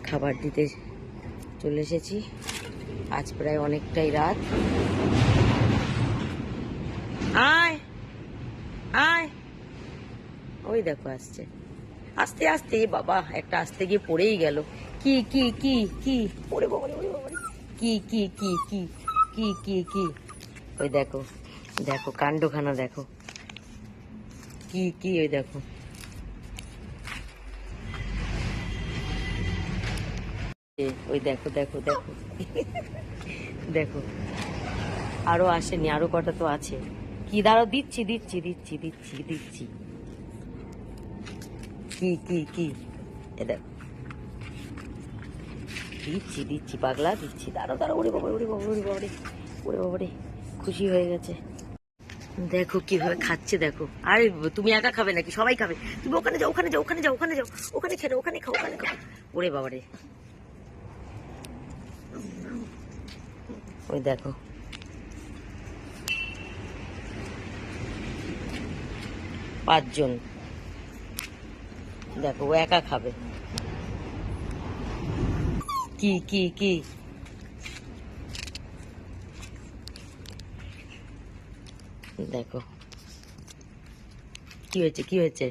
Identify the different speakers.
Speaker 1: খাবার দিতে চলে এসেছি। আজ প্রায় অনেকটাই রাত। আয় আয়, ওই দেখো আসছে। আস্তে আস্তে, বাবা একটা আসতে গিয়ে পড়েই গেল। কি কি কি কি, ওরে বাবা ওরে বাবা, কি কি কি কি কি কি কি, ওই দেখো দেখো কাণ্ডখানা দেখো, কি কি, ওই দেখো। ওই দেখো দেখো দেখো দেখো, আরো আসেনি, আরো কটা তো আছে। কি দাঁড়াও, দিচ্ছি দিচ্ছি দিচ্ছি দিচ্ছি দিচ্ছি, কি কি কি, এ দেখো দিচ্ছি দিচ্ছি পাগলা, দিচ্ছি, দাঁড়াও দাঁড়াও, ওরে বাবা ওরে বাবা ওরে বাবা রে, ওরে বাবা রে, খুশি হয়ে গেছে। দেখো কিভাবে খাচ্ছে দেখো। আরে তুমি একা খাবে নাকি, সবাই খাবে। তুমি ওখানে যাও ওখানে যাও ওখানে যাও ওখানে যাও, ওখানে খেলে ওখানে খাও ওখানে খাও। ওরে বাবা রে, ওই দেখো, পাঁচজন, দেখো ও একা খাবে। কি কি কি, দেখো কি হয়েছে কি হয়েছে।